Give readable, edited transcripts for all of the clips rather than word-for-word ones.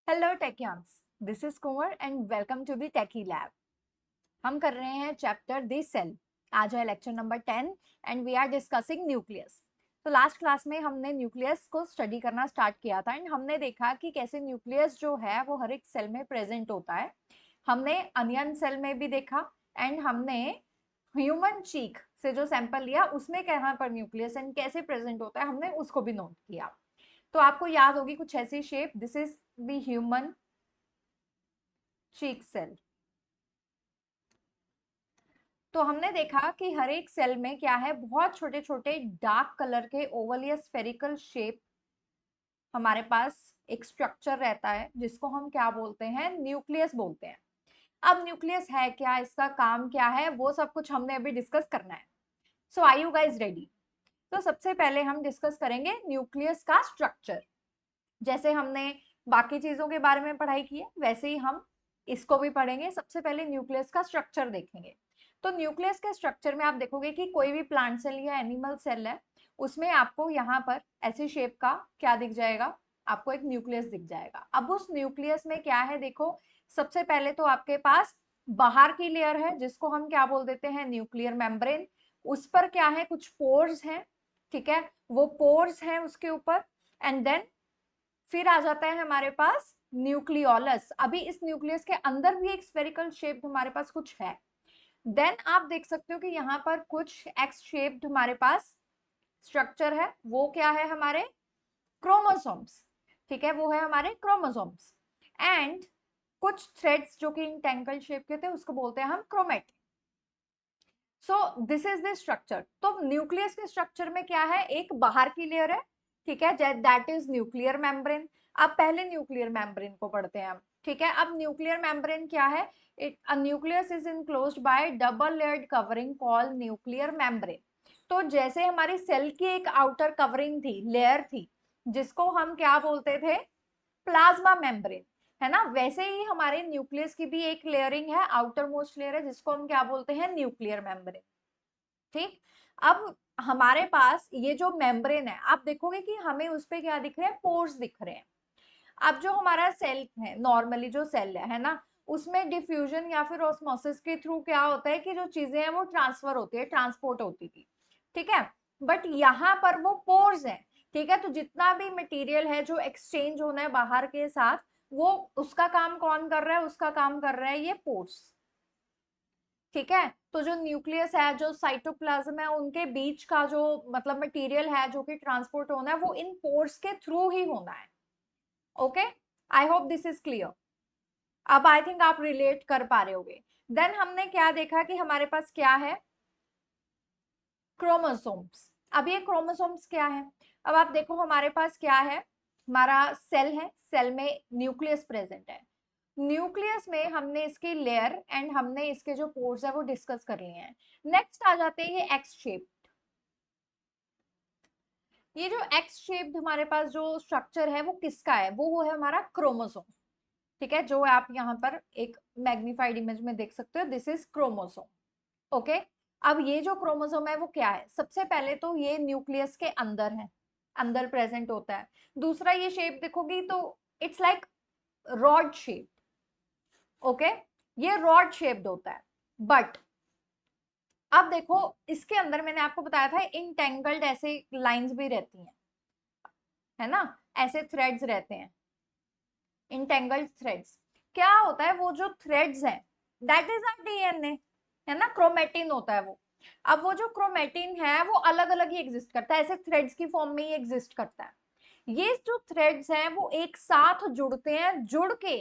Hello techians, this is Kunwar and welcome to the techy Lab. हम कर रहे हैं चैप्टर दी सेल। आज है lecture number 10 and we are discussing nucleus. तो लास्ट क्लास में हमने न्यूक्लियस को स्टडी करना स्टार्ट किया था एंड हमने देखा कि कैसे न्यूक्लियस जो है वो हर एक सेल में प्रेजेंट होता है। हमने अनियन सेल में भी देखा एंड हमने ह्यूमन चीक से जो सैंपल लिया उसमें कहाँ पर न्यूक्लियस एंड कैसे प्रेजेंट होता है हमने उसको भी नोट किया। तो आपको याद होगी कुछ ऐसी shape, this is the human cheek cell. तो हमने देखा कि हर एक सेल में क्या है, बहुत छोटे छोटे डार्क कलर के ओवल या स्फेरिकल शेप हमारे पास एक स्ट्रक्चर रहता है जिसको हम क्या बोलते हैं, न्यूक्लियस बोलते हैं। अब न्यूक्लियस है क्या, इसका काम क्या है, वो सब कुछ हमने अभी डिस्कस करना है। सो आर यू गाइज रेडी? तो सबसे पहले हम डिस्कस करेंगे न्यूक्लियस का स्ट्रक्चर। जैसे हमने बाकी चीजों के बारे में पढ़ाई की है वैसे ही हम इसको भी पढ़ेंगे। सबसे पहले न्यूक्लियस का स्ट्रक्चर देखेंगे। तो न्यूक्लियस के स्ट्रक्चर में आप देखोगे कि कोई भी प्लांट सेल या एनिमल सेल है उसमें आपको यहाँ पर ऐसी शेप का क्या दिख जाएगा, आपको एक न्यूक्लियस दिख जाएगा। अब उस न्यूक्लियस में क्या है देखो, सबसे पहले तो आपके पास बाहर की लेयर है जिसको हम क्या बोल देते हैं, न्यूक्लियर मेम्ब्रेन। उस पर क्या है, कुछ पोर्स हैं, ठीक है, वो पोर्स हैं उसके ऊपर। एंड देन फिर आ जाता है हमारे पास न्यूक्लियोलस। अभी इस न्यूक्लियस के अंदर भी एक स्फेरिकल शेप हमारे पास कुछ है। देन आप देख सकते हो कि यहाँ पर कुछ एक्स शेप्ड हमारे पास स्ट्रक्चर है, वो क्या है, हमारे क्रोमोसोम्स। ठीक है, वो है हमारे क्रोमोसोम्स। एंड कुछ थ्रेड्स जो कि इंटेंगल शेप के थे उसको बोलते हैं हम chromatin. So this is the structure. तो न्यूक्लियस के स्ट्रक्चर में क्या है, एक बाहर की लेयर है, ठीक है, दैट इज न्यूक्लियर मेम्ब्रेन। अब पहले न्यूक्लियर मेम्ब्रेन को पढ़ते हैं हम, ठीक है। अब न्यूक्लियर मेम्ब्रेन क्या है, it a nucleus is enclosed bye double layered covering called nuclear membrane. तो जैसे हमारी सेल की एक आउटर कवरिंग थी, लेयर थी, जिसको हम क्या बोलते थे, प्लाज्मा मेम्ब्रेन, है ना, वैसे ही हमारे न्यूक्लियस की भी एक लेयरिंग है, आउटर मोस्ट लेयर है, जिसको हम क्या बोलते हैं, न्यूक्लियर मेम्ब्रेन। ठीक। अब हमारे पास ये जो मेम्ब्रेन है, आप देखोगे कि हमें उस पे क्या दिख रहे हैं, पोर्स दिख रहे हैं। अब जो हमारा सेल है, नॉर्मली जो सेल है ना, उसमें डिफ्यूजन या फिर ऑस्मोसिस के थ्रू क्या होता है कि जो चीजें हैं वो ट्रांसफर होती है, ट्रांसपोर्ट होती थी, ठीक है। बट यहाँ पर वो पोर्स है, ठीक है। तो जितना भी मटेरियल है जो एक्सचेंज होना है बाहर के साथ, वो उसका काम कौन कर रहा है, उसका काम कर रहा है ये पोर्स, ठीक है। तो जो न्यूक्लियस है, जो साइटोप्लाज्म है, उनके बीच का जो मतलब मटेरियल है जो कि ट्रांसपोर्ट होना है, वो इन पोर्स के थ्रू ही होना है। Okay, I hope this is clear. अब आई थिंक आप रिलेट कर पा रहे होगे। देन हमने क्या देखा कि हमारे पास क्या है, क्रोमोसोम्स। अब ये क्रोमोसोम्स क्या है, अब आप देखो हमारे पास क्या है, हमारा सेल है, सेल में न्यूक्लियस प्रेजेंट है। न्यूक्लियस में हमने इसकी लेयर एंड हमने इसके जो पोर्स है वो डिस्कस कर लिए हैं। नेक्स्ट आ जाते हैं ये एक्स शेप। ये जो एक्स शेप्ड हमारे पास जो स्ट्रक्चर है वो किसका है, वो है हमारा क्रोमोसोम, ठीक है, जो आप यहाँ पर एक मैग्निफाइड इमेज में देख सकते हो, दिस इज क्रोमोसोम। ओके। अब ये जो क्रोमोसोम है वो क्या है, सबसे पहले तो ये न्यूक्लियस के अंदर है, अंदर प्रेजेंट होता है। दूसरा ये शेप देखोगी तो it's like rod shape, okay, ये रॉड शेप्ड होता है। बट अब देखो इसके अंदर मैंने आपको बताया था इंटेंगल्ड ऐसे लाइंस भी रहती हैं, है ना, ऐसे थ्रेड्स रहते हैं, इंटेंगल्ड थ्रेड्स। क्या होता है, वो जो थ्रेड्स हैं दैट इज आवर डीएनए, है ना, क्रोमेटिन होता है वो। अब वो जो क्रोमेटिन है वो अलग अलग ही एग्जिस्ट करता है, ऐसे थ्रेड्स की फॉर्म में ही एग्जिस्ट करता है। ये जो थ्रेड्स हैं वो एक साथ जुड़ते हैं, जुड़ के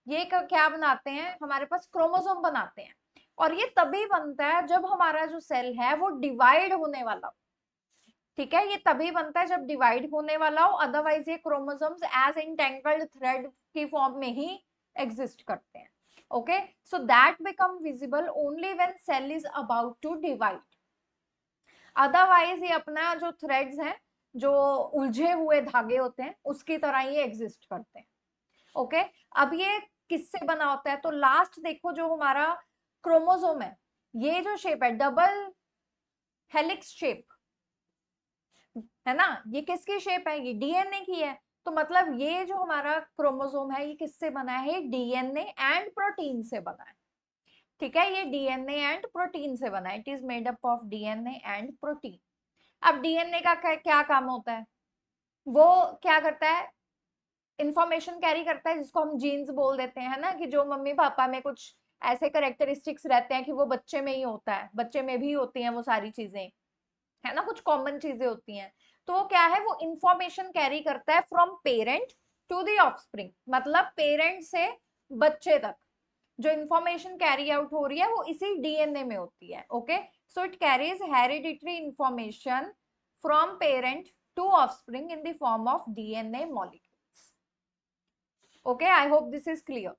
ये क्या बनाते हैं, हमारे पास क्रोमोसोम बनाते हैं। और ये तभी बनता है जब हमारा जो सेल है वो डिवाइड होने वाला हो, ठीक है, ये तभी बनता है जब डिवाइड होने वाला हो, अदरवाइज ये क्रोमोसोम्स एज इंटेंगल्ड थ्रेड की फॉर्म में ही एग्जिस्ट करते हैं। Okay, so that become visible only when cell is about to divide. Otherwise ये अपना जो थ्रेड्स हैं, जो उलझे हुए धागे होते हैं, उसकी तरह ये एग्जिस्ट करते हैं। ओके। अब ये किससे बना होता है, तो लास्ट देखो जो हमारा क्रोमोसोम है, ये जो शेप है डबल हेलिक्स शेप, है ना, ये किसकी शेप है, ये डीएनए की है। तो मतलब ये जो हमारा क्रोमोसोम है ये किससे बना है? डीएनए एंड प्रोटीन से बना है। ठीक है, ये डीएनए एंड प्रोटीन से बना है। It is made up of DNA and protein. अब डीएनए का क्या काम होता है? वो क्या करता है? इंफॉर्मेशन कैरी करता है, जिसको हम जीन्स बोल देते हैं, है ना, कि जो मम्मी पापा में कुछ ऐसे करेक्टरिस्टिक्स रहते हैं कि वो बच्चे में ही होता है, बच्चे में भी होती हैं वो सारी चीजें, है ना, कुछ कॉमन चीजें होती हैं। तो वो क्या है? वो इंफॉर्मेशन कैरी करता है from parent to the offspring, मतलब पेरेंट से बच्चे तक जो इंफॉर्मेशन कैरी आउट हो रही है वो इसी डीएनए में होती है। Okay, so it carries hereditary information from parent to offspring in the form of DNA molecules. Okay, I hope this is clear.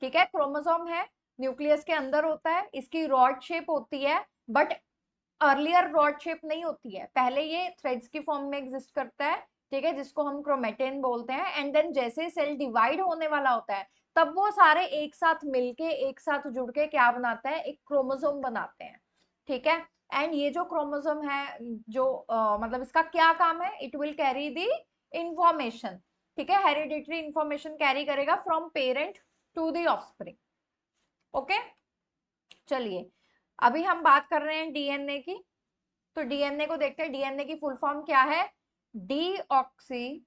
ठीक है, क्रोमोसोम है, न्यूक्लियस के अंदर होता है, इसकी रॉड शेप होती है, बट अर्लियर रॉड शेप नहीं होती है, पहले ये थ्रेड्स की फॉर्म में एग्जिस्ट करता है। ठीक है, जिसको हम क्रोमेटिन बोलते हैं। एंड देन जैसे सेल डिवाइड होने वाला होता है तब वो सारे एक साथ मिलके एक साथ जुड़ के क्या बनाता है? एक क्रोमोसोम बनाते हैं। ठीक है, एंड ये जो क्रोमोसोम है जो मतलब इसका क्या काम है? It will carry the information. ठीक है, हेरिडिटरी इंफॉर्मेशन कैरी करेगा from parent to the offspring. Okay, चलिए अभी हम बात कर रहे हैं डीएनए की। तो डीएनए को देखते हैं, डीएनए की फुल फॉर्म क्या है? डीऑक्सी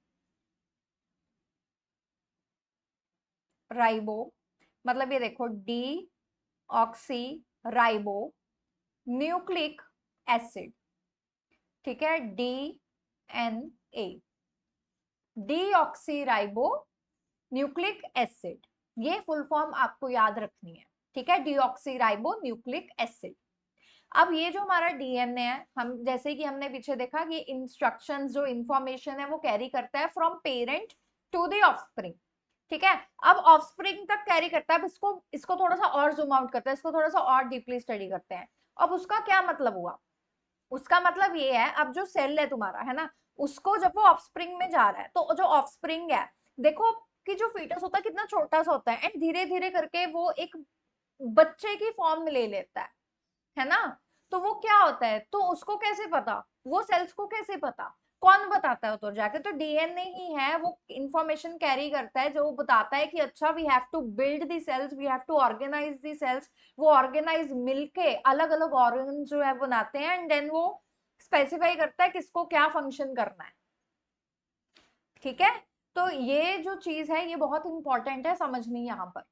राइबो, मतलब ये देखो, D oxy ribo nucleic acid. ठीक है, D N A, D ribo nucleic acid, ये फुल फॉर्म आपको याद रखनी है। ठीक है, राइबो न्यूक्लिक एसिड। अब ये जो हमारा डीएनए है, हम जैसे कि हमने पीछे देखा कि इंस्ट्रक्शंस जो इंफॉर्मेशन है वो कैरी करता है from parent to the offspring. ठीक है, अब ऑफस्प्रिंग तक कैरी करता है। अब इसको इसको थोड़ा सा और जूम आउट करते हैं, इसको थोड़ा सा और डीपली स्टडी करते हैं। अब उसका क्या मतलब हुआ? उसका मतलब ये है, अब जो सेल है तुम्हारा, है ना, उसको जब वो ऑफस्प्रिंग में जा रहा है तो जो ऑफस्प्रिंग है, देखो कि जो फीटस होता है कितना छोटा सा होता है, एंड धीरे धीरे करके वो एक बच्चे की फॉर्म ले लेता है ना। तो वो क्या होता है? तो उसको कैसे पता? वो सेल्स को कैसे पता? कौन बताता है? तो जाके तो डीएनए ही है, वो इंफॉर्मेशन कैरी करता है जो बताता है कि अच्छा we have to build the cells, we have to organise the cells. वो ऑर्गेनाइज मिलके अलग अलग ऑर्गन जो है बनाते हैं, एंड देन वो स्पेसिफाई करता है किसको क्या फंक्शन करना है। ठीक है, तो ये जो चीज है ये बहुत इंपॉर्टेंट है समझनी यहाँ पर।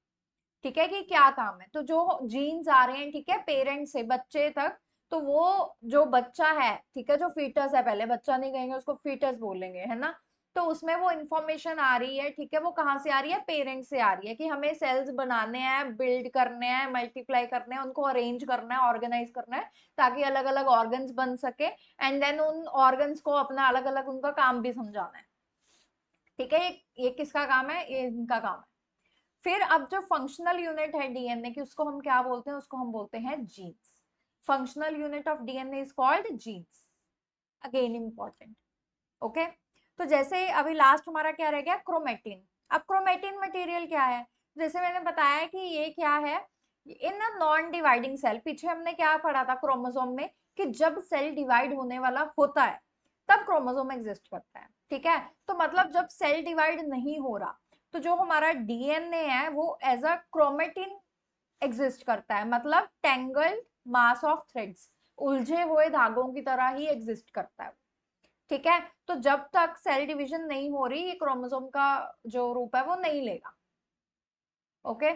ठीक है, कि क्या काम है? तो जो जीन्स आ रहे हैं, ठीक है, पेरेंट से बच्चे तक, तो वो जो बच्चा है, ठीक है, जो फीटस है, पहले बच्चा नहीं कहेंगे उसको, फीटस बोलेंगे, है ना। तो उसमें वो इंफॉर्मेशन आ रही है, ठीक है, वो कहाँ से आ रही है? पेरेंट से आ रही है कि हमें सेल्स बनाने हैं, बिल्ड करने हैं, मल्टीप्लाई करने हैं, उनको अरेंज करना है, ऑर्गेनाइज करना है, ताकि अलग अलग ऑर्गन्स बन सके। एंड देन उन ऑर्गन्स को अपना अलग अलग उनका काम भी समझाना है। ठीक है, ये किसका काम है? ये इनका काम है। फिर अब जो फंक्शनल यूनिट है डीएनए की, उसको हम क्या बोलते हैं? उसको हम बोलते हैं genes. Functional unit of DNA is called genes. Again important. Okay, तो जैसे अभी लास्ट हमारा क्या रह गया? क्रोमेटिन। अब क्रोमेटिन मटेरियल क्या है? जैसे मैंने बताया कि ये क्या है, इन अ नॉन डिवाइडिंग सेल, पीछे हमने क्या पढ़ा था क्रोमोसोम में, कि जब सेल डिवाइड होने वाला होता है तब क्रोमोसोम एग्जिस्ट करता है। ठीक है, तो मतलब जब सेल डिवाइड नहीं हो रहा तो जो हमारा डीएनए है वो एज अ क्रोमेटिन एग्जिस्ट करता है, मतलब टेंगल्ड मास ऑफ थ्रेड्स, उलझे हुए धागों की तरह ही एग्जिस्ट करता है। ठीक है, तो जब तक सेल डिवीजन नहीं हो रही ये क्रोमोसोम का जो रूप है वो नहीं लेगा। ओके,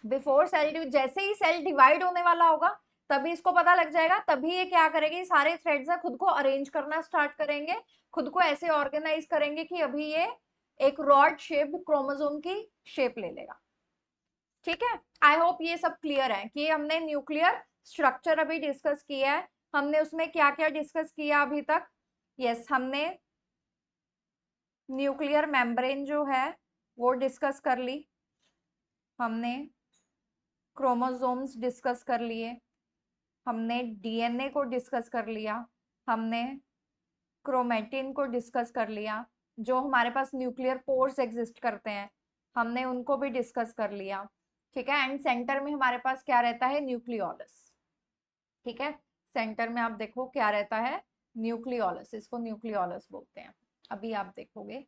बिफोर सेल, जैसे ही सेल डिवाइड होने वाला होगा तभी इसको पता लग जाएगा, तभी ये क्या करेंगे, सारे थ्रेड्स है खुद को अरेंज करना स्टार्ट करेंगे, खुद को ऐसे ऑर्गेनाइज करेंगे कि अभी ये एक रॉड शेप्ड क्रोमोसोम की शेप ले लेगा। ठीक है, आई होप ये सब क्लियर है कि हमने न्यूक्लियर स्ट्रक्चर अभी डिस्कस किया है। हमने उसमें क्या क्या डिस्कस किया अभी तक? यस, हमने न्यूक्लियर मेम्ब्रेन जो है वो डिस्कस कर ली, हमने क्रोमोसोम्स डिस्कस कर लिए, हमने डीएनए को डिस्कस कर लिया, हमने क्रोमेटिन को डिस्कस कर लिया, जो हमारे पास न्यूक्लियर पोर्स एग्जिस्ट करते हैं हमने उनको भी डिस्कस कर लिया। ठीक है, एंड सेंटर में हमारे पास क्या रहता है? न्यूक्लियोलस। ठीक है, सेंटर में आप देखो क्या रहता है? न्यूक्लियोलस, इसको न्यूक्लियोलस बोलते हैं। अभी आप देखोगे,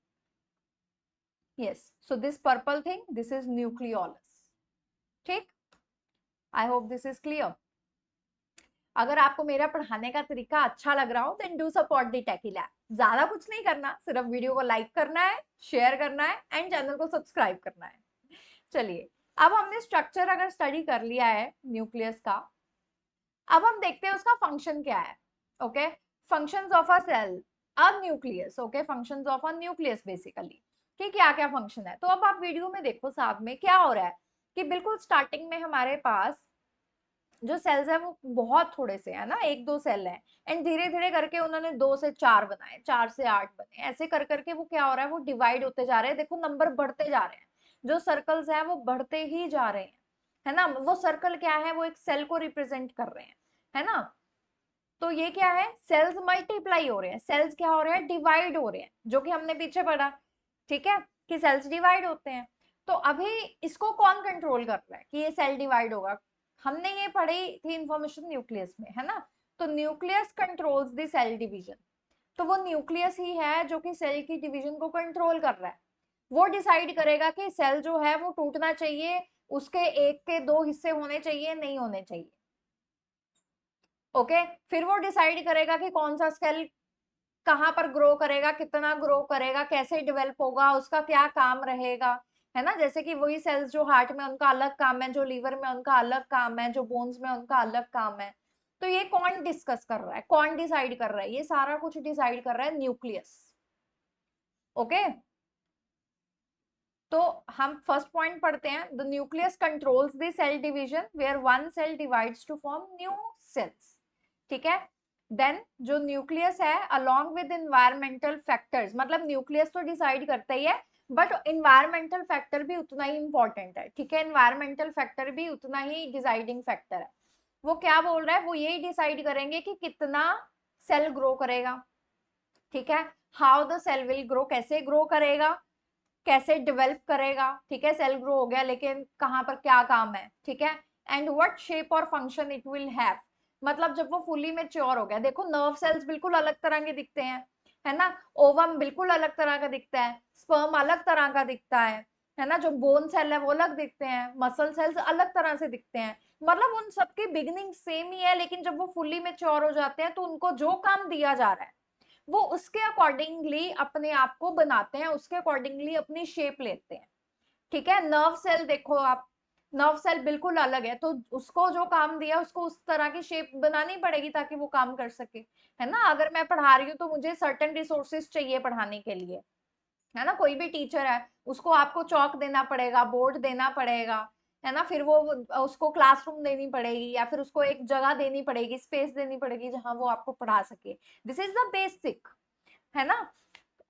yes, so this purple thing, this is nucleolus. ठीक, I hope this is clear. अगर आपको मेरा पढ़ाने का तरीका अच्छा लग रहा हो then do support the techy lab. ज्यादा कुछ नहीं करना, सिर्फ वीडियो को लाइक करना है, शेयर करना है एंड चैनल को सब्सक्राइब करना है। चलिए, अब हमने स्ट्रक्चर अगर स्टडी कर लिया है न्यूक्लियस का, अब हम देखते हैं उसका फंक्शन क्या है। Okay, functions of a cell, a nucleus. Okay, functions of a nucleus basically कि क्या क्या फंक्शन है। तो अब आप वीडियो में देखो साथ में क्या हो रहा है कि बिल्कुल स्टार्टिंग में हमारे पास जो सेल्स है वो बहुत थोड़े से है ना, एक दो सेल है, एंड धीरे धीरे करके उन्होंने 2 से 4 बनाए, 4 से 8 बने, ऐसे कर करके वो क्या हो रहा है, वो डिवाइड होते जा रहे हैं। देखो नंबर बढ़ते जा रहे हैं, जो सर्कल्स हैं वो बढ़ते ही जा रहे हैं, है ना। वो सर्कल क्या है, वो एक सेल को रिप्रेजेंट कर रहे हैं, है ना। तो ये क्या है, सेल्स मल्टीप्लाई हो रहे हैं, सेल्स क्या हो रहे हैं, डिवाइड हो रहे हैं, जो कि हमने पीछे पढ़ा, ठीक है, कि सेल्स डिवाइड होते हैं। तो अभी इसको कौन कंट्रोल कर रहा है कि ये सेल डिवाइड होगा, हमने ये पढ़ी थी इंफॉर्मेशन न्यूक्लियस में, है ना। तो nucleus controls the cell division. तो वो न्यूक्लियस ही है जो कि सेल की डिवीजन को कंट्रोल कर रहा है। वो डिसाइड करेगा कि सेल जो है वो टूटना चाहिए, उसके एक के दो हिस्से होने चाहिए, नहीं होने चाहिए। ओके, फिर वो डिसाइड करेगा कि कौन सा सेल कहाँ पर ग्रो करेगा, कितना ग्रो करेगा, कैसे डेवलप होगा, उसका क्या काम रहेगा, है ना। जैसे कि वही सेल्स जो हार्ट में उनका अलग काम है, जो लीवर में उनका अलग काम है, जो बोन्स में उनका अलग काम है। तो ये कौन डिस्कस कर रहा है, कौन डिसाइड कर रहा है, ये सारा कुछ डिसाइड कर रहा है न्यूक्लियस। ओके, तो हम फर्स्ट पॉइंट पढ़ते हैं, the nucleus controls the cell division where one cell divides to form new cells. ठीक है, देन जो न्यूक्लियस है अलोंग विद इन्वायरमेंटल फैक्टर्स, मतलब न्यूक्लियस तो डिसाइड करता ही है, बट इन्वायरमेंटल फैक्टर भी उतना ही इंपॉर्टेंट है। ठीक है, इन्वायरमेंटल फैक्टर भी उतना ही डिसाइडिंग फैक्टर है। वो क्या बोल रहा है, वो यही डिसाइड करेंगे कि कितना सेल ग्रो करेगा। ठीक है, how the cell will grow, कैसे ग्रो करेगा, कैसे डेवलप करेगा। ठीक है, सेल ग्रो हो गया लेकिन कहाँ पर क्या काम है, ठीक है, एंड व्हाट शेप और फंक्शन इट विल हैव। मतलब जब वो फुली मेच्योर हो गया, देखो नर्व सेल्स बिल्कुल अलग तरह के दिखते हैं, है ना। ओवम बिल्कुल अलग तरह का दिखता है, स्पर्म अलग तरह का दिखता है ना। जो बोन सेल है वो अलग दिखते हैं, मसल सेल्स अलग तरह से दिखते हैं। मतलब उन सबकी बिगिनिंग सेम ही है, लेकिन जब वो फुली मेच्योर हो जाते हैं तो उनको जो काम दिया जा रहा है वो उसके अकॉर्डिंगली अपने आप को बनाते हैं, उसके अकॉर्डिंगली अपनी शेप लेते हैं। ठीक है, नर्व सेल देखो आप, नर्व सेल बिल्कुल अलग है, तो उसको जो काम दिया उसको उस तरह की शेप बनानी पड़ेगी ताकि वो काम कर सके, है ना। अगर मैं पढ़ा रही हूँ तो मुझे सर्टेन रिसोर्सेज चाहिए पढ़ाने के लिए, है ना। कोई भी टीचर है, उसको आपको चौक देना पड़ेगा, बोर्ड देना पड़ेगा, है ना। फिर वो उसको क्लासरूम देनी पड़ेगी, या फिर उसको एक जगह देनी पड़ेगी, स्पेस देनी पड़ेगी जहां वो आपको पढ़ा सके। दिस इज द बेसिक, है ना।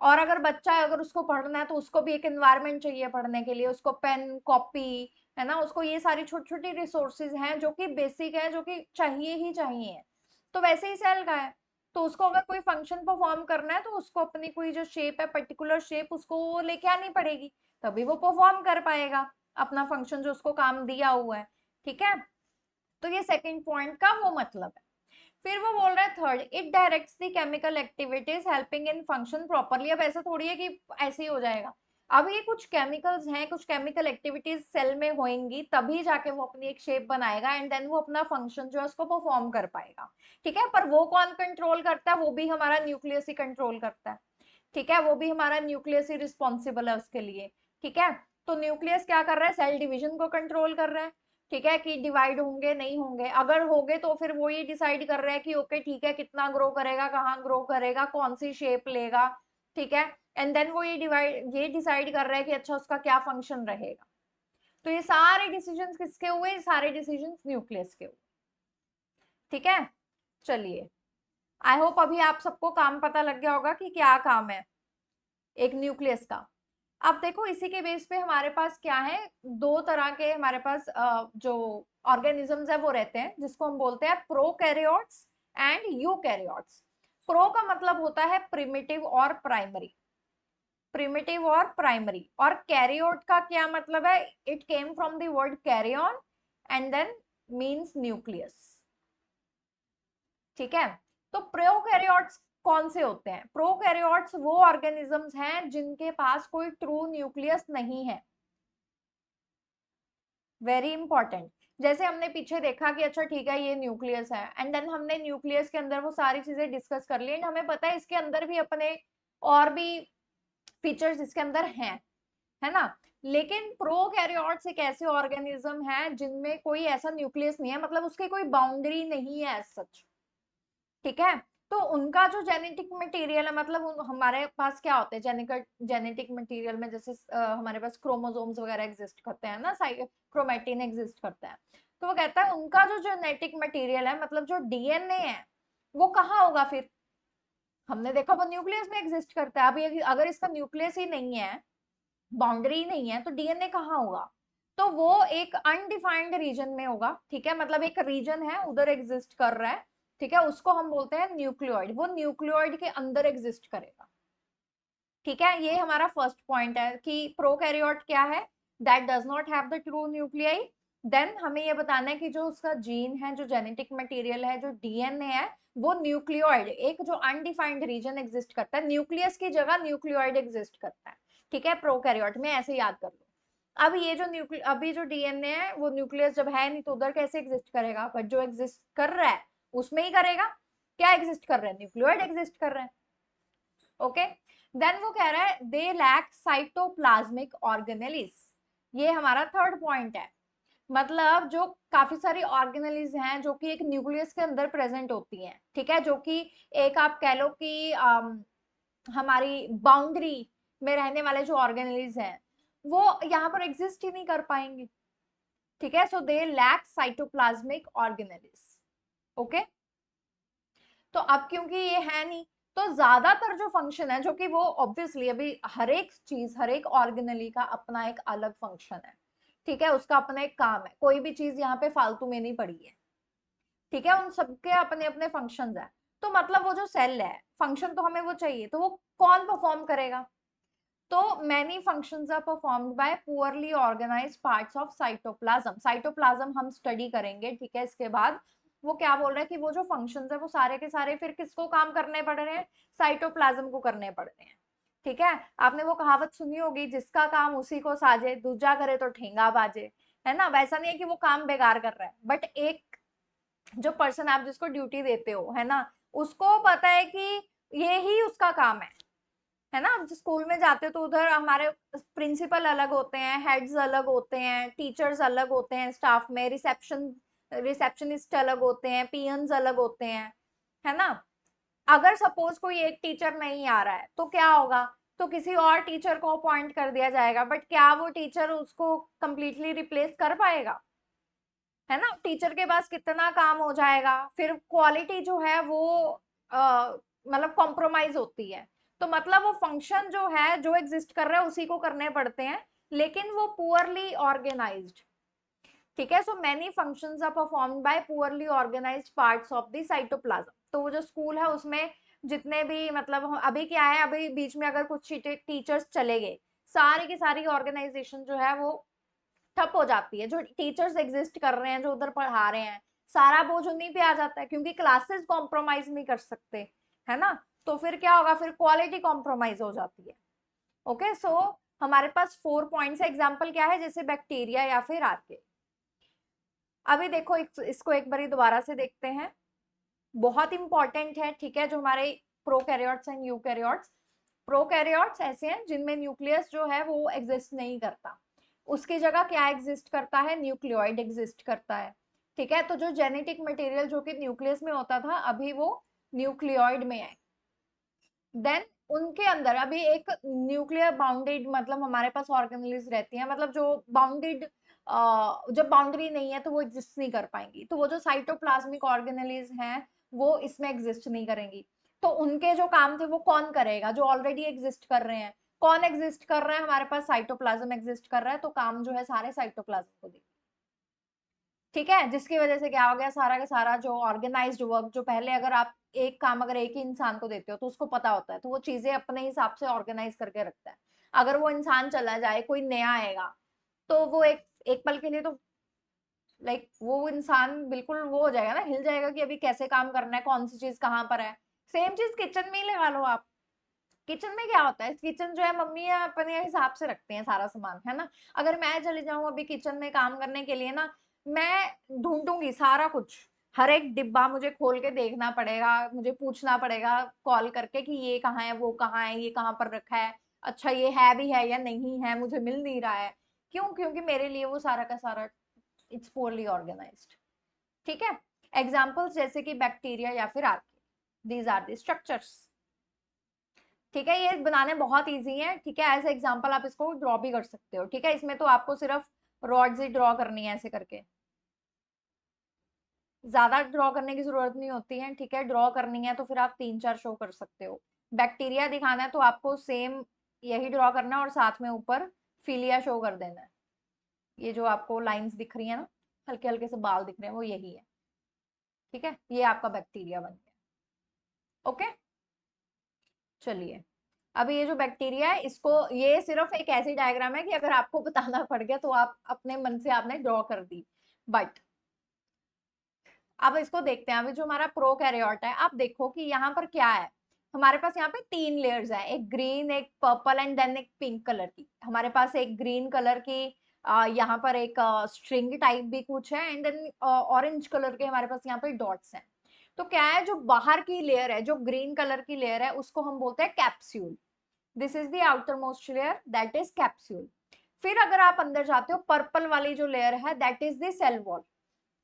और अगर बच्चा है, अगर उसको पढ़ना है तो उसको भी एक एनवायरनमेंट चाहिए पढ़ने के लिए, उसको पेन कॉपी, है ना, उसको ये सारी छोटी छोटी रिसोर्सेज हैं जो कि बेसिक है, जो कि चाहिए ही चाहिए। तो वैसे ही सेल का है, तो उसको अगर कोई फंक्शन परफॉर्म करना है तो उसको अपनी कोई जो शेप है, पर्टिकुलर शेप, उसको लेके आनी पड़ेगी, तभी वो परफॉर्म कर पाएगा अपना फंक्शन जो उसको काम दिया हुआ है। ठीक है, तो ये सेकंड पॉइंट का वो मतलब है। फिर वो बोल रहा है third, it directs the chemical activities helping in function properly. अब ऐसा थोड़ी है कि ऐसे ही हो जाएगा, अब ये कुछ केमिकल्स हैं, कुछ केमिकल एक्टिविटीज सेल में होंगी, तभी जाके वो अपनी एक शेप बनाएगा एंड देन वो अपना फंक्शन जो है उसको परफॉर्म कर पाएगा। ठीक है, पर वो कौन कंट्रोल करता है, वो भी हमारा न्यूक्लियस ही कंट्रोल करता है। ठीक है, वो भी हमारा न्यूक्लियस ही रिस्पॉन्सिबल है उसके लिए। ठीक है, तो न्यूक्लियस क्या कर रहा है, सेल डिवीजन को कंट्रोल कर रहा है। ठीक है, कि डिवाइड होंगे नहीं होंगे, अगर होंगे तो फिर वो ये डिसाइड कर रहा है कि ओके ठीक है, कितना ग्रो करेगा, कहाँ ग्रो करेगा, कौन सी शेप लेगा। ठीक है, एंड देन वो ये डिसाइड कर रहा है कि अच्छा उसका क्या फंक्शन रहेगा। तो ये सारे डिसीजंस किसके हुए, सारे डिसीजंस न्यूक्लियस के हुए। ठीक है, चलिए, आई होप अभी आप सबको काम पता लग गया होगा कि क्या काम है एक न्यूक्लियस का। अब देखो इसी के बेस पे हमारे पास क्या है, दो तरह के हमारे पास जो ऑर्गेनिजम्स है वो रहते हैं, जिसको हम बोलते हैं प्रोकैरियोट्स एंड यूकैरियोट्स। प्रो का मतलब होता है प्रिमिटिव और प्राइमरी, प्रिमिटिव और प्राइमरी। और कैरियोट का क्या मतलब है, it came from the word karyon and then means nucleus. ठीक है, तो प्रोकैरियोट्स कौन से होते हैं? प्रोकैरियोट्स वो ऑर्गेनिजम्स हैं जिनके पास कोई ट्रू न्यूक्लियस नहीं है। Very important. जैसे हमने पीछे देखा कि अच्छा ठीक है ये न्यूक्लियस है, एंड देन हमने न्यूक्लियस के अंदर वो सारी चीजें डिस्कस कर ली, एंड हमें पता है इसके अंदर भी अपने और भी फीचर्स इसके अंदर हैं, है ना। लेकिन प्रोकैरियोट्स एक ऐसे ऑर्गेनिज्म है जिनमें कोई ऐसा न्यूक्लियस नहीं है, मतलब उसकी कोई बाउंड्री नहीं है एज सच, ठीक है। तो उनका जो जेनेटिक मटेरियल है, मतलब हमारे पास क्या होते हैं जेनेटिक मटेरियल में, जैसे हमारे पास क्रोमोसोम्स वगैरह एग्जिस्ट करते हैं ना, क्रोमेटिन एग्जिस्ट करता है। तो वो कहता है उनका जो जेनेटिक मटेरियल है, मतलब जो डीएनए है, वो कहाँ होगा फिर? हमने देखा वो न्यूक्लियस में एग्जिस्ट करता है। अभी अगर इसका न्यूक्लियस ही नहीं है, बाउंड्री ही नहीं है, तो डीएनए कहाँ होगा? तो वो एक अनडिफाइंड रीजन में होगा, ठीक है, मतलब एक रीजन है उधर एग्जिस्ट कर रहा है, ठीक है, उसको हम बोलते हैं न्यूक्लियोइड। वो न्यूक्लियोइड के अंदर एग्जिस्ट करेगा, ठीक है। ये हमारा फर्स्ट पॉइंट है कि प्रोकैरियोट क्या है, that does not have the true nuclei. Then हमें ये बताना है कि जो उसका जीन है, जो जेनेटिक मटेरियल है, जो डीएनए है, वो न्यूक्लियोइड, एक जो अनडिफाइंड रीजन एग्जिस्ट करता है, न्यूक्लियस की जगह न्यूक्लियोइड एग्जिस्ट करता है, ठीक है, प्रोकैरियोट में, ऐसे याद कर लो। अब ये जो अभी जो डीएनए है, वो न्यूक्लियस जब है नहीं तो उधर कैसे एग्जिस्ट करेगा? बट जो एग्जिस्ट कर रहा है उसमें ही करेगा। क्या एग्जिस्ट कर रहा है? न्यूक्लियोइड एग्जिस्ट कर रहा है, ओके। देन वो कह रहा है दे लैक साइटोप्लाज्मिक ऑर्गेनेलिस। ये हमारा थर्ड पॉइंट है। मतलब जो काफी सारी ऑर्गेनेलिस हैं जो कि एक न्यूक्लियस के अंदर प्रेजेंट होती हैं, ठीक है, जो कि एक आप कह लो कि हमारी बाउंड्री में रहने वाले जो ऑर्गेनेलिस हैं, वो यहाँ पर एग्जिस्ट ही नहीं कर पाएंगे, ठीक है। So they lack cytoplasmic organelles, okay. तो अब क्योंकि ये है नहीं, तो ज्यादातर जो फंक्शन है, जो कि वो ऑब्वियसली अभी हर एक चीज, हर एक ऑर्गेनली का अपना एक अलग फंक्शन है, ठीक है, उसका अपना एक काम है, कोई भी चीज यहाँ पे फालतू में नहीं पड़ी है, ठीक है, उन सबके अपने अपने फंक्शंस है। तो मतलब वो जो सेल है, फंक्शन तो हमें वो चाहिए, तो वो कौन परफॉर्म करेगा? तो many functions are performed by poorly organized parts of cytoplasm। Cytoplasm हम स्टडी करेंगे, ठीक है, इसके बाद। वो क्या बोल रहा है कि वो जो फंक्शंस है वो सारे के सारे फिर किसको काम करने पड़ रहे हैं? साइटोप्लाज्म को करने पड़ रहे हैं, ठीक है। आपने वो कहावत सुनी होगी, जिसका काम उसी को साजे, दूजा करे तो ठेंगा बाजे, है ना। वैसा नहीं है कि वो काम बेकार कर रहा है, बट एक जो पर्सन आप जिसको ड्यूटी देते हो, है ना, उसको पता है कि ये ही उसका काम है ना। हम स्कूल में जाते हो तो उधर हमारे प्रिंसिपल अलग होते हैं, हेड्स अलग होते हैं, टीचर्स अलग होते हैं, स्टाफ में रिसेप्शनिस्ट अलग होते हैं, पीएन्स अलग होते हैं, है ना। अगर सपोज कोई एक टीचर नहीं आ रहा है तो क्या होगा? तो किसी और टीचर को अपॉइंट कर दिया जाएगा, बट क्या वो टीचर उसको कंप्लीटली रिप्लेस कर पाएगा? है ना, टीचर के पास कितना काम हो जाएगा, फिर क्वालिटी जो है वो मतलब कॉम्प्रोमाइज होती है। तो मतलब वो फंक्शन जो है, जो एग्जिस्ट कर रहा है उसी को करने पड़ते हैं, लेकिन वो पुअरली ऑर्गेनाइज्ड, ठीक है। So many functions are performed by poorly organised parts of the cytoplasm. तो वो जो स्कूल है उसमें जितने भी, मतलब अभी क्या है, अभी बीच में अगर कुछ टीचर्स चले गए, सारी की सारी ऑर्गेनाइजेशन जो है वो ठप हो जाती है। जो टीचर्स एग्जिस्ट कर रहे हैं, जो उधर पढ़ा रहे हैं, सारा बोझ उन्हीं पे आ जाता है, क्योंकि क्लासेस कॉम्प्रोमाइज नहीं कर सकते, है ना। तो फिर क्या होगा? फिर क्वालिटी कॉम्प्रोमाइज हो जाती है, ओके। सो हमारे पास 4 पॉइंट्स है। एग्जाम्पल क्या है? जैसे बैक्टीरिया या फिर आर्के। अभी देखो इसको एक बारी दोबारा से देखते हैं, बहुत इंपॉर्टेंट है, ठीक है। जो हमारे प्रोकैरियोट्स एंड यूकैरियोट्स, प्रोकैरियोट्स ऐसे हैं जिनमें न्यूक्लियस जो है वो एग्जिस्ट नहीं करता, उसकी जगह क्या एग्जिस्ट करता है? न्यूक्लियोइड एग्जिस्ट करता है, ठीक है। तो जो जेनेटिक मटेरियल जो कि न्यूक्लियस में होता था, अभी वो न्यूक्लियोइड में है। देन उनके अंदर अभी एक न्यूक्लियर बाउंडेड, मतलब हमारे पास ऑर्गेनेल्स रहती हैं, मतलब जो बाउंडेड, जब बाउंड्री नहीं है तो वो एग्जिस्ट नहीं कर पाएंगी। तो वो जो साइटोप्लाज्मिक ऑर्गेनेल्स हैं वो इसमें एग्जिस्ट नहीं करेंगी। तो उनके जो काम थे वो कौन करेगा? जो ऑलरेडी एग्जिस्ट कर रहे हैं। कौन एग्जिस्ट कर रहा है? हमारे पास साइटोप्लाज्म एग्जिस्ट कर रहा है, तो काम जो है सारे साइटोप्लाज्म को देगा, ठीक है। जिसकी वजह से क्या हो गया? सारा का सारा जो ऑर्गेनाइज्ड वर्क, जो पहले अगर आप एक काम अगर एक ही इंसान को देते हो तो उसको पता होता है, तो वो चीजें अपने हिसाब से ऑर्गेनाइज करके रखता है। अगर वो इंसान चला जाए, कोई नया आएगा, तो वो एक एक पल के लिए तो लाइक वो इंसान बिल्कुल वो हो जाएगा ना, हिल जाएगा कि अभी कैसे काम करना है, कौन सी चीज कहाँ पर है, सेम चीज किचन में ही लगा लो आप। किचन में क्या होता है, किचन जो है मम्मी अपने हिसाब से रखते हैं सारा सामान, है ना। अगर मैं चली जाऊं अभी किचन में काम करने के लिए ना, मैं ढूंढूंगी सारा कुछ, हर एक डिब्बा मुझे खोल के देखना पड़ेगा, मुझे पूछना पड़ेगा कॉल करके कि ये कहाँ है, वो कहाँ है, ये कहाँ पर रखा है, अच्छा ये है भी है या नहीं है, मुझे मिल नहीं रहा है। क्यों? क्योंकि मेरे लिए वो सारा का सारा इट्स पोरली ऑर्गेनाइज्ड। ठीक है। एग्जाम्पल्स जैसे कि बैक्टीरिया या फिर archaea, these are the structures. ठीक है, ये बनाने बहुत इजी है। ठीक है, एज एग्जांपल आप इसको ड्रॉ भी कर सकते हो। ठीक है, इसमें तो आपको सिर्फ रॉड्स ही ड्रॉ करनी है ऐसे करके, ज्यादा ड्रॉ करने की जरूरत नहीं होती है। ठीक है, ड्रॉ करनी है तो फिर आप 3-4 शो कर सकते हो। बैक्टीरिया दिखाना है तो आपको सेम यही ड्रॉ करना है और साथ में ऊपर फिलिया शो कर देना है। ये जो आपको लाइंस दिख रही है ना, हल्के हल्के से बाल दिख रहे हैं, वो यही है। ठीक है, ये आपका बैक्टीरिया बन गया। ओके, चलिए। अब ये जो बैक्टीरिया है, इसको, ये सिर्फ एक ऐसी डायग्राम है कि अगर आपको बताना पड़ गया तो आप अपने मन से आपने ड्रॉ कर दी। बट अब इसको देखते हैं। अभी जो हमारा प्रोकैरियोट है, आप देखो कि यहाँ पर क्या है। हमारे पास यहाँ पे 3 लेयर्स है, एक ग्रीन, एक पर्पल एंड देन एक पिंक कलर की। हमारे पास एक ग्रीन कलर की यहाँ पर एक स्ट्रिंग टाइप भी कुछ है, एंड देन ऑरेंज कलर के हमारे पास यहाँ पे डॉट्स हैं। तो क्या है, जो बाहर की लेयर है, जो ग्रीन कलर की लेयर है, उसको हम बोलते हैं capsule. This is the outer most layer, that is capsule. फिर अगर आप अंदर जाते हो, पर्पल वाली जो लेयर है, that is the cell wall.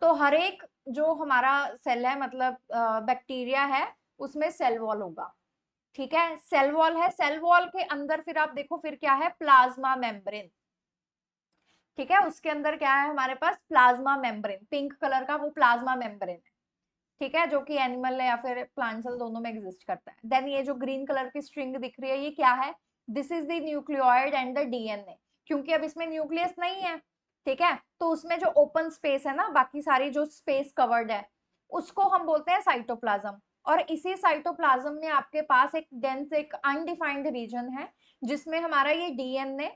तो हर एक जो हमारा सेल है, मतलब बैक्टीरिया है, उसमें सेल वॉल होगा। ठीक है, सेल वॉल है, सेल वॉल के अंदर फिर आप देखो फिर क्या है, प्लाज्मा मेम्ब्रेन। ठीक है, उसके अंदर क्या है हमारे पास, प्लाज्मा मेम्ब्रेन, पिंक कलर का वो प्लाज्मा मेम्ब्रेन है। ठीक है, जो कि एनिमल या फिर प्लांट सेल दोनों में एग्जिस्ट करता है। देन ये जो ग्रीन कलर की स्ट्रिंग दिख रही है, ये क्या है, this is the nucleoid and the DNA. क्योंकि अब इसमें न्यूक्लियस नहीं है, ठीक है, तो उसमें जो ओपन स्पेस है ना, बाकी सारी जो स्पेस कवर्ड है, उसको हम बोलते हैं साइटोप्लाज्म। और इसी साइटोप्लाज्म में आपके पास एक डेंस, एक अनडिफाइंड रीजन है, जिसमें हमारा ये डीएनए,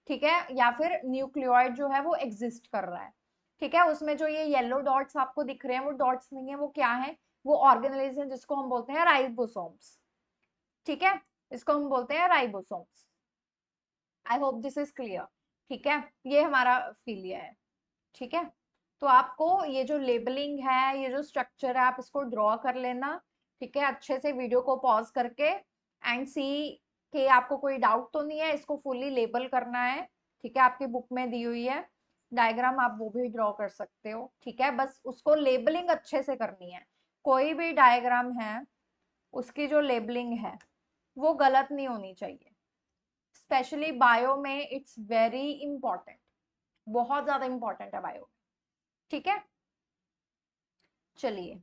ठीक है, या फिर न्यूक्लियोइड जो है वो एग्जिस्ट कर रहा है। ठीक है, उसमें जो ये येलो डॉट्स आपको दिख रहे हैं, वो डॉट्स नहीं है, वो क्या है, वो ऑर्गेनेल्स हैं, जिसको हम बोलते हैं राइबोसोम्स। ठीक है, इसको हम बोलते हैं ribosomes. I hope this is clear. ठीक है, ये हमारा फिलिया है। ठीक है, तो आपको ये जो लेबलिंग है, ये जो स्ट्रक्चर है, आप इसको ड्रॉ कर लेना। ठीक है, अच्छे से वीडियो को पॉज करके एंड सी कि आपको कोई डाउट तो नहीं है, इसको फुली लेबल करना है। ठीक है, आपकी बुक में दी हुई है डायग्राम, आप वो भी ड्रॉ कर सकते हो। ठीक है, बस उसको लेबलिंग अच्छे से करनी है। कोई भी डायग्राम है, उसकी जो लेबलिंग है वो गलत नहीं होनी चाहिए। स्पेशली बायो में इट्स वेरी इंपॉर्टेंट, बहुत ज्यादा इंपॉर्टेंट है बायो। ठीक है, चलिए।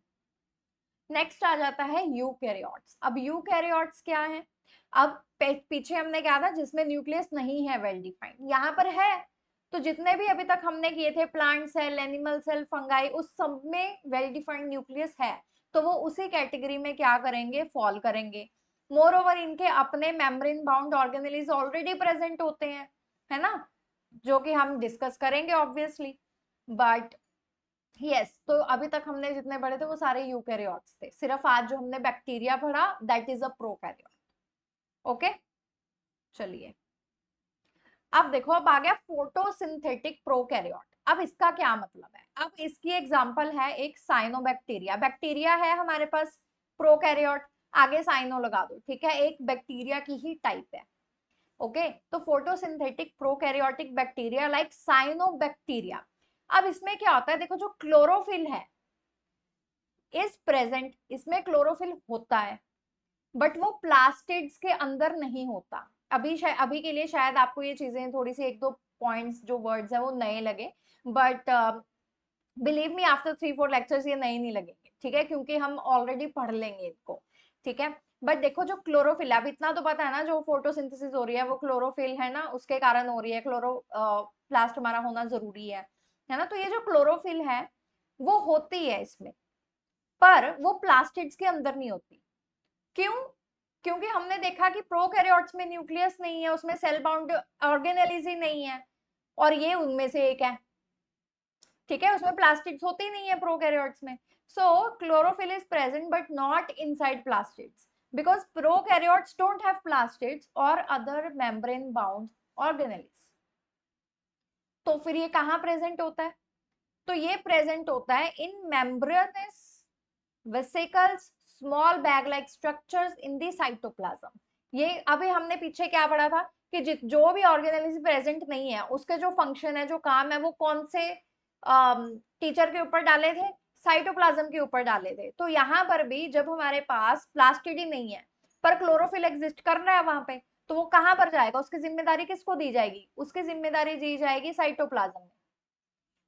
नेक्स्ट आ जाता है यूकैरियोट्स। अब यूकैरियोट्स क्या है, अब पीछे हमने क्या था, जिसमें न्यूक्लियस नहीं है वेल डिफाइंड, यहाँ पर है। तो जितने भी अभी तक हमने किए थे, plant cell, animal cell, fungi, उस सब में वेल डिफाइंड न्यूक्लियस है। तो वो उसी कैटेगरी में क्या करेंगे, फॉल करेंगे। मोर ओवर इनके अपने membrane bound organelles already present होते हैं, है ना, जो कि हम डिस्कस करेंगे ऑब्वियसली। बट यस, तो अभी तक हमने जितने पढ़े थे वो सारे यूकैरियोट्स थे। सिर्फ आज जो हमने बैक्टीरिया पढ़ा, that is a prokaryote. Okay, चलिए। अब देखो, अब आ गया फोटोसिंथेटिक प्रोकैरियोट। अब इसका क्या मतलब है, अब इसकी एग्जांपल है एक साइनोबैक्टीरिया। बैक्टीरिया है हमारे पास, प्रोकैरियोट, आगे साइनो लगा दो। ठीक है, एक बैक्टीरिया की ही टाइप है। ओके, तो photosynthetic prokaryotic bacteria like cyanobacteria. अब इसमें क्या होता है, देखो जो क्लोरोफिल है इज प्रेजेंट, इसमें क्लोरोफिल होता है, बट वो प्लास्टिड्स के अंदर नहीं होता। अभी के लिए शायद आपको ये चीजें थोड़ी सी, एक दो पॉइंट्स जो वर्ड्स है वो नए लगे, but believe me after 3-4 lectures ये नए नहीं लगेंगे। ठीक है, क्योंकि हम ऑलरेडी पढ़ लेंगे इनको। ठीक है, बट देखो जो क्लोरोफिल, अब इतना तो पता है ना, जो फोटोसिंथेसिस हो रही है वो क्लोरोफिल है ना, उसके कारण हो रही है, क्लोरो प्लास्ट हमारा होना जरूरी है ना। तो ये जो क्लोरोफिल है वो होती है इसमें, पर वो प्लास्टिड्स के अंदर नहीं होती। क्यों? क्योंकि हमने देखा कि प्रोकैरियोट्स में न्यूक्लियस नहीं है, उसमें सेल बाउंड ऑर्गेनेल्स ही नहीं है, और ये उनमें से एक है। ठीक है, उसमें प्लास्टिड्स होते ही नहीं है प्रोकैरियोट्स में। So chlorophyll is present but not inside plastids because prokaryotes don't have plastids or other membrane bound organelles. तो फिर ये कहाँ प्रेजेंट होता है? तो ये प्रेजेंट होता है in membranous vesicles, small bag like structures in the cytoplasm. ये अभी हमने पीछे क्या पढ़ा था कि जो भी ऑर्गेनेलिज्म प्रेजेंट नहीं है उसके जो फंक्शन है, जो काम है, वो कौन से टीचर के ऊपर डाले थे? साइटोप्लाज्म के ऊपर डाले थे. तो यहाँ पर भी जब हमारे पास प्लास्टिड ही नहीं है पर क्लोरोफिल एग्जिस्ट कर रहा है वहां पे, तो वो कहाँ पर जाएगा? उसकी जिम्मेदारी किसको दी जाएगी? उसकी जिम्मेदारी दी जाएगी साइटोप्लाज्म में.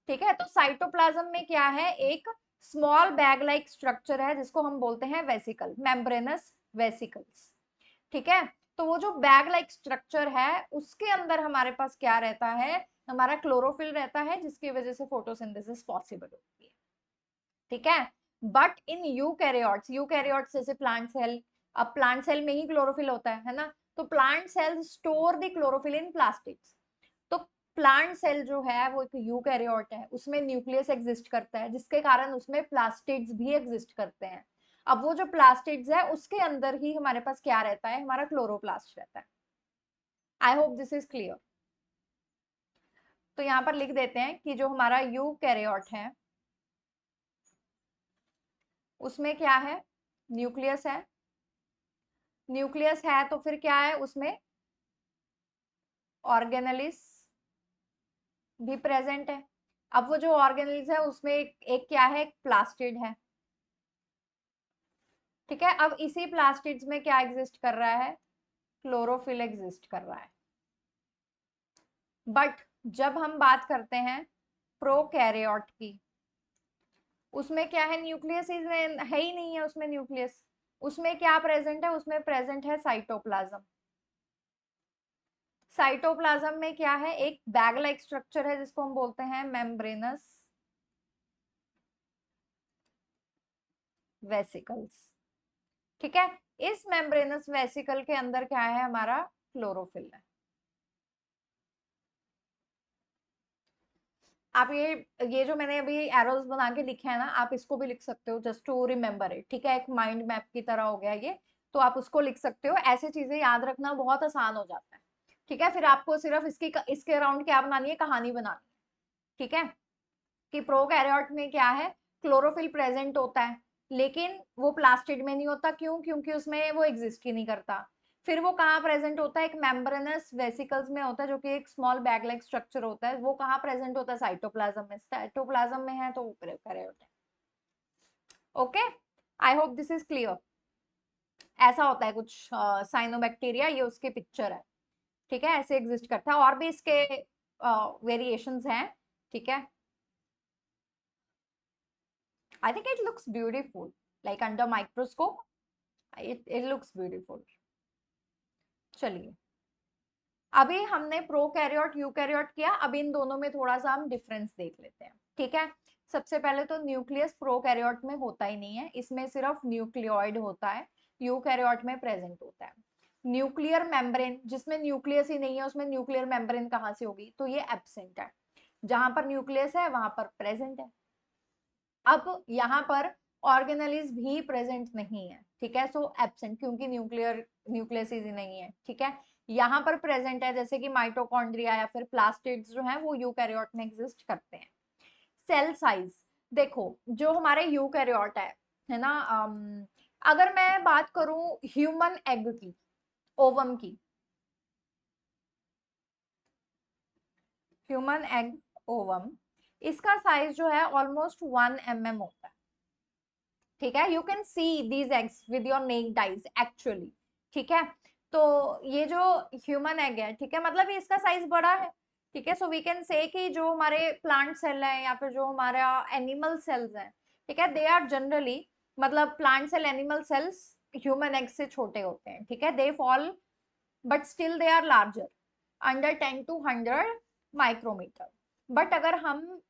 ठीक है, तो साइटोप्लाज्म में क्या है? एक स्मॉल बैग लाइक स्ट्रक्चर है जिसको हम बोलते हैं वेसिकल, मेम्ब्रेनस वेसिकल्स. ठीक है, तो वो जो बैग लाइक स्ट्रक्चर है उसके अंदर हमारे पास क्या रहता है? हमारा क्लोरोफिल रहता है जिसकी वजह से फोटोसिंथेसिस पॉसिबल होती है. ठीक है, बट इन यूकैरियोट्स जैसे प्लांट सेल, अब प्लांट सेल में ही क्लोरोफिल होता है ना, तो plant cell store the chlorophyll in plastids. तो प्लांट सेल जो है वो एक यूकैरियोट है, उसमें न्यूक्लियस एग्जिस्ट करता है जिसके कारण उसमें प्लास्टिड्स भी एग्जिस्ट करते हैं. अब वो जो प्लास्टिड्स है उसके अंदर ही हमारे पास क्या रहता है? हमारा क्लोरोप्लास्ट रहता है. आई होप दिस इज क्लियर. तो यहाँ पर लिख देते हैं कि जो हमारा यूकैरियोट है उसमें क्या है? न्यूक्लियस है. न्यूक्लियस है तो फिर क्या है उसमें? ऑर्गेनेलिस भी प्रेजेंट है. अब वो जो ऑर्गेनेलिस है उसमें एक क्या है? एक प्लास्टिड है. ठीक है, अब इसी प्लास्टिड्स में क्या एग्जिस्ट कर रहा है? क्लोरोफिल एग्जिस्ट कर रहा है. बट जब हम बात करते हैं प्रोकैरियोट की, उसमें क्या है? न्यूक्लियस है ही नहीं है उसमें न्यूक्लियस. उसमें क्या प्रेजेंट है? उसमें प्रेजेंट है साइटोप्लाज्म. साइटोप्लाज्म में क्या है? एक बैग लाइक स्ट्रक्चर है जिसको हम बोलते हैं मेम्ब्रेनस वेसिकल्स. ठीक है, इस मेम्ब्रेनस वेसिकल के अंदर क्या है? हमारा क्लोरोफिल है. आप ये जो मैंने अभी एरोज बना के लिखे हैं ना, आप इसको भी लिख सकते हो जस्ट टू रिमेम्बर इट. ठीक है, एक माइंड मैप की तरह हो गया ये, तो आप उसको लिख सकते हो. ऐसे चीजें याद रखना बहुत आसान हो जाता है. ठीक है, फिर आपको सिर्फ इसके अराउंड क्या बनानी है? कहानी बनानी है. ठीक है, कि प्रोकैरियोट में क्या है? क्लोरोफिल प्रेजेंट होता है लेकिन वो प्लास्टिड में नहीं होता. क्यों? क्योंकि उसमें वो एग्जिस्ट ही नहीं करता. फिर वो कहाँ प्रेजेंट होता है? एक मेम्ब्रेनस वेसिकल्स में होता है जो कि एक स्मॉल बैग लाइक स्ट्रक्चर होता है. वो कहाँ प्रेजेंट होता है? साइटोप्लाज्म में. साइटोप्लाज्म में है तो वो प्रोकैरियोट है. Okay, I hope this is clear. ऐसा होता है कुछ साइनोबैक्टीरिया, ये उसकी पिक्चर है. ठीक है, ऐसे एग्जिस्ट करता है. और भी इसके वेरिएशंस हैं. ठीक है, I think it looks beautiful. Like under microscope, it looks beautiful. चलिए, अभी हमने प्रोकैरियोट यूकैरियोट किया. अब इन दोनों में थोड़ा सा हम डिफरेंस देख लेते हैं. ठीक है, सबसे पहले तो न्यूक्लियस प्रोकैरियोट में होता ही नहीं है, इसमें सिर्फ न्यूक्लियोइड होता है. यूकैरियोट में प्रेजेंट होता है. न्यूक्लियर मेम्ब्रेन, जिसमें न्यूक्लियस ही नहीं है उसमें न्यूक्लियर मेम्ब्रेन कहाँ से होगी? तो ये एब्सेंट है. जहां पर न्यूक्लियस है वहां पर प्रेजेंट है. अब यहाँ पर ऑर्गेनेलिस भी प्रेजेंट नहीं है. ठीक है, सो एब्सेंट क्योंकि न्यूक्लियस ही नहीं है. ठीक है, यहाँ पर प्रेजेंट है जैसे कि माइटोकॉन्ड्रिया या फिर प्लास्टिड्स जो है वो यूकैरियोट में एग्जिस्ट करते हैं. सेल साइज देखो, जो हमारे यूकैरियोट है ना, अगर मैं बात करूं ह्यूमन एग की, ओवम की, ह्यूमन एग ओवम, इसका साइज जो है ऑलमोस्ट 1 mm होता है. ठीक है, you can see these eggs with your naked eyes actually. ठीक है, तो ये जो ह्यूमन एग है, ठीक है, मतलब इसका साइज बड़ा है. ठीक है, सो वी कैन से कि जो हमारे प्लांट सेल है या फिर जो हमारा एनिमल सेल्स है, ठीक है, दे आर जनरली, मतलब plant cell, animal cells human egg से छोटे होते हैं. ठीक है, they fall but still they are larger, under 10 to 100 micrometre. But अगर हम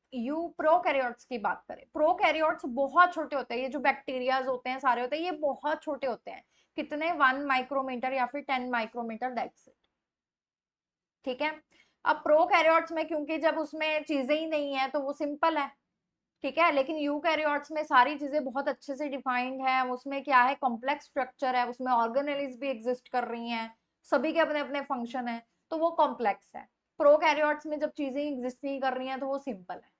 प्रोकैरियोट्स की बात करें, प्रोकैरियोट्स बहुत छोटे होते हैं. ये जो बैक्टीरियाज होते हैं सारे होते हैं, ये बहुत छोटे होते हैं. कितने? 1 माइक्रोमीटर या फिर 10 माइक्रोमीटर, दैट्स इट. ठीक है, अब प्रोकैरियोट्स में क्योंकि जब उसमें चीजें ही नहीं है तो वो सिंपल है. ठीक है, लेकिन यूकैरियोट्स में सारी चीजें बहुत अच्छे से डिफाइंड है, उसमें क्या है, कॉम्प्लेक्स स्ट्रक्चर है, उसमें ऑर्गेनेलिज भी एग्जिस्ट कर रही हैं, सभी के अपने अपने फंक्शन है, तो वो कॉम्प्लेक्स है। प्रोकैरियोट्स में जब चीजें एग्जिस्ट नहीं कर रही हैं तो वो सिंपल है।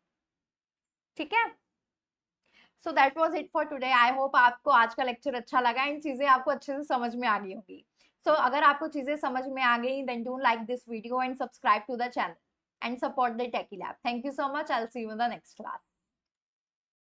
ठीक है, so that was it for today. I hope आपको आज का लेक्चर अच्छा लगा, इन चीजें आपको अच्छे से समझ में आ गई होंगी। सो अगर आपको चीजें समझ में आ गई, then do like this video and subscribe to the channel and support the techy Lab. Thank you so much, I will see you in the next class.